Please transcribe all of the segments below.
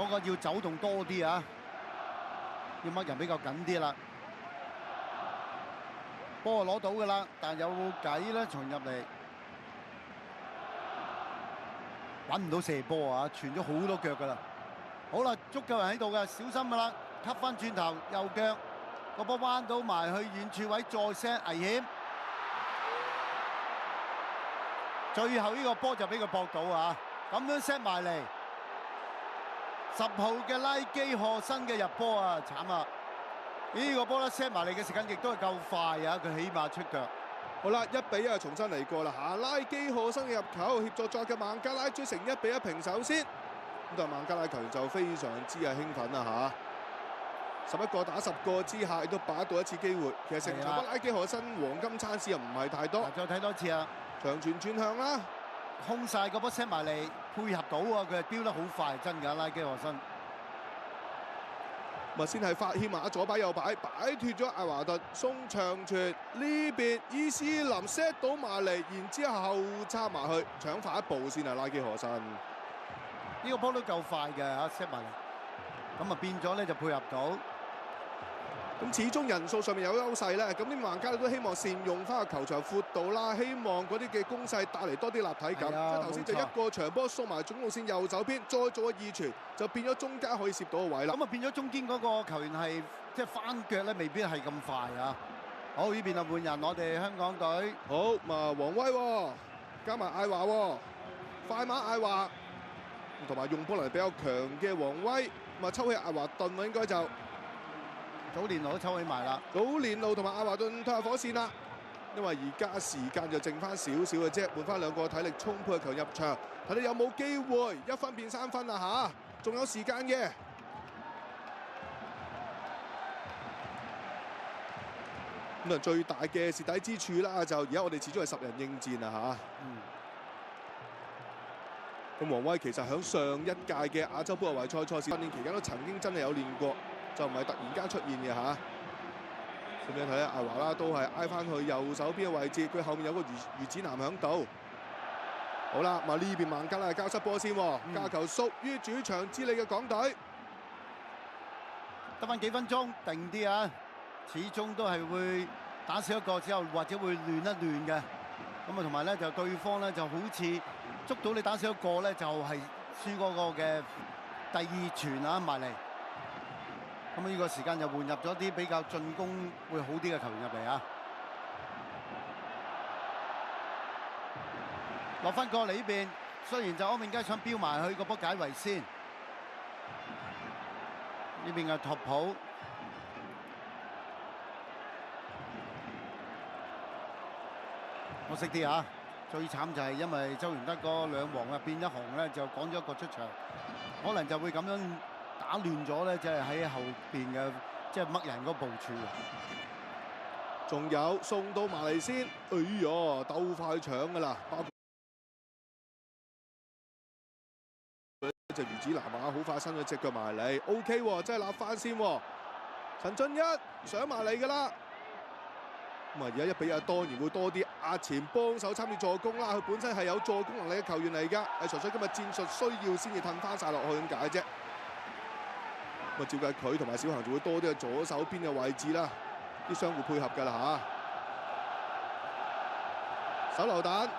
嗰個要走動多啲啊，要乜人比較緊啲啦。波攞到㗎啦，但有冇計咧？傳入嚟揾唔到射波啊！傳咗好多腳㗎啦。好啦，足夠人喺度嘅，小心㗎啦！吸翻轉頭，右腳個波彎到埋去遠處位，再 set 危險。最後呢個波就俾佢搏到啊！咁樣 set 埋嚟，10號嘅拉基賀新嘅入波啊，慘啊！呢個波咧 set 埋嚟嘅時間亦都係夠快啊！佢起碼出腳。好啦，1-1重新嚟過啦嚇，拉基賀新嘅入球協助作嘅孟加拉追成1-1平手先。咁但係孟加拉球員就非常之興奮啦嚇，11個打10個之下，亦都把握到一次機會。其實成場波拉基賀新黃金餐市又唔係太多。再睇多次啊！長傳轉向啦，空晒個波 set 埋嚟，配合到啊！佢係飆得好快，真㗎拉基賀新。咪先係法希馬左擺右擺，擺脱咗艾華頓，送長傳呢邊伊斯林 set 到埋嚟，然之後插埋去，搶快一步先係拉基賀新。呢個波都夠快嘅嚇 set 埋嚟，咁啊變咗咧就配合到。咁始終人數上面有優勢咧，咁啲孟加拉都希望善用翻個球場闊度啦，希望嗰啲嘅攻勢帶嚟多啲立體感。即係頭先就一個長波送埋總路線右手邊，再做個二傳，就變咗中間可以攝到個位啦。咁啊變咗中間嗰個球員係即係翻腳咧，未必係咁快啊！好，呢邊啊換人，我哋香港隊。好，咁啊黃威喎，加埋艾華喎，快馬艾華，同埋用波能力比較強嘅黃威，咁啊抽起艾華頓喎應該就。早年路都抽起埋啦，早年路同埋艾華頓退下火線啦，因為而家時間就剩翻少少嘅啫，換翻兩個體力充沛嘅球入場，睇你有冇機會1分變3分啊嚇，仲有時間嘅。咁啊最大嘅蝕底之處啦，就而家我哋始終係10人應戰啊嚇。咁黃威其實喺上一屆嘅亞洲杯外圍賽賽事訓練期間都曾經真係有練過。就唔係突然間出現嘅嚇，咁樣睇下艾華啦，都係挨翻去右手邊嘅位置，佢後面有個魚子男喺度。好啦，呢邊孟加拉係交失波先，架球屬於主場之利嘅港隊。得翻幾分鐘，定啲啊！始終都係會打少一個之後，或者會亂一亂嘅。咁啊，同埋咧就對方咧就好似捉到你打少一個咧，就係輸嗰個嘅第二傳啊埋嚟。咁呢個時間就換入咗啲比較進攻會好啲嘅球員入嚟啊！落翻過嚟呢邊，雖然就歐明佳想飆埋去個波解圍先，呢邊嘅托普，可惜啲啊！最慘就係因為周元德個兩黃啊變一紅咧，就趕咗一個出場，可能就會咁樣。打亂咗咧，即係喺後邊嘅即係乜人嗰部署。仲有送到埋嚟先，哎呀，鬥快搶㗎啦！包括隻魚子男啊，好快伸咗隻腳埋嚟 ，OK 喎，真係立翻先喎。陳俊一上埋嚟㗎啦。咁啊，而家1-1當然會多啲壓前幫手參與助攻啦。佢本身係有助攻能力嘅球員嚟㗎，係純粹今日戰術需要先至褪翻晒落去咁解啫。咁啊，照計佢同埋小恆就會多啲喺左手邊嘅位置啦，啲相互配合㗎啦嚇。手榴彈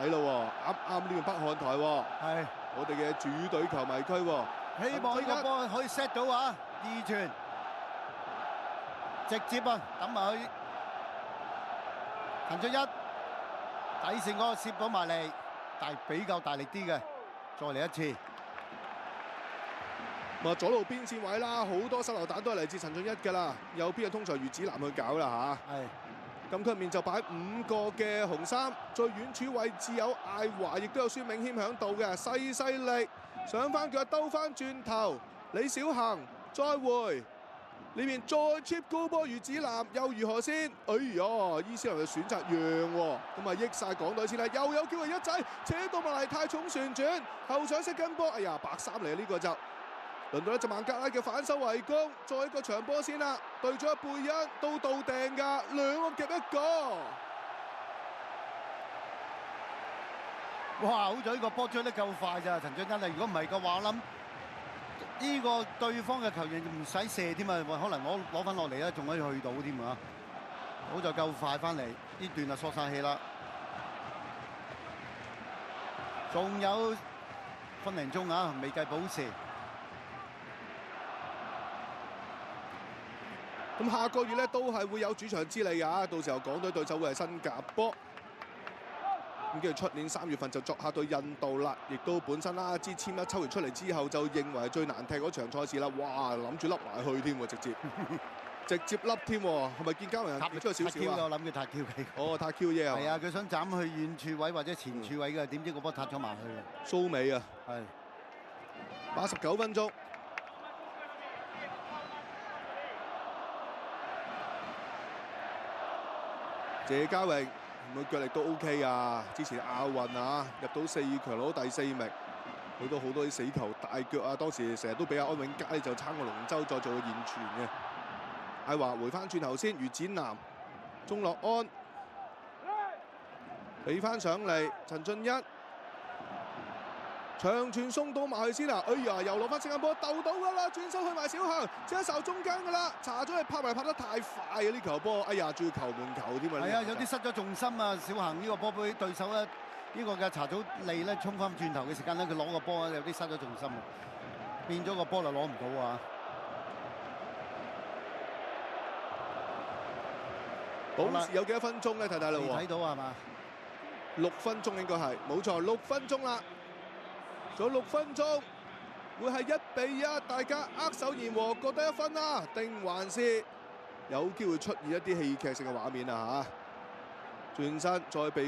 嚟咯喎，啱呢邊北看台喎，係我哋嘅主隊球迷區喎。希望呢個波可以 set 到啊，二傳直接啊抌埋去陳俊一底線嗰個攝到埋嚟，但係比較大力啲嘅，再嚟一次。咁啊，左路邊線位啦，好多手榴彈都係嚟自陳俊一㗎啦，右邊嘅通常魚子男去搞啦嚇。係。禁區面就擺5個嘅紅衫，最遠處位置有艾華，亦都有孫銘謙喺度嘅，細力上翻腳兜翻轉頭，李小恆再回呢邊再 chip 高波魚子男又如何先？哎呀，伊斯蘭就選擇讓喎，咁啊益晒港隊先啦，又有機會一仔扯到埋嚟，太重旋轉後搶式跟波，哎呀白衫嚟呢個就。輪到一隻孟加拉嘅反手圍攻，再一個長波先啦，對咗貝恩都到掟㗎，兩個夾一個。哇！好在呢個波追得夠快咋，陳俊恩啊！如果唔係嘅話，我諗呢個對方嘅球員唔使射添啊，可能我攞翻落嚟咧，仲可以去到添啊！好就夠快翻嚟，呢段就縮晒氣啦。仲有分零鐘啊，未計補時。咁下個月咧都係會有主場之利㗎，到時候港隊對手會係新加坡。咁跟住出年3月份就作客對印度啦，亦都本身啦，支簽一抽完出嚟之後就認為係最難踢嗰場賽事啦，哇！諗住笠埋去添喎，直接笠添喎，係咪見嘉文出咗少少啊？我諗佢撻 Q 嘅。哦，撻 Q 啫係啊，佢想斬去遠處位或者前處位嘅，點知個波撻咗埋去。蘇美啊，係89分鐘。謝家榮佢腳力都 OK 啊！之前亞運啊入到4強攞第4名，佢都好多啲死球大腳啊！當時成日都俾阿安永佳就撐過龍舟再做個現傳嘅。艾華回翻轉頭先，余展南、鐘樂安俾翻上嚟，陳俊一長傳送到埋去先啊！哎呀，又攞翻新加坡鬥到㗎啦，轉手去埋小行，即刻受中間㗎啦，查咗佢拍得太快啊！呢球波，哎呀，仲要球門球添啊！係啊，有啲失咗重心啊！小行呢個波俾對手咧，呢個嘅查祖利咧衝翻轉頭嘅時間咧，佢攞個波有啲失咗重心，變咗個波就攞唔到啊！補時有幾多分鐘咧？睇睇啦喎，睇到係嘛？6分鐘應該係，冇錯，6分鐘啦。仲有6分鐘，會係1-1，大家握手言和，各得1分啦，定還是有機會出現一啲戲劇性嘅畫面啊嚇？轉身再被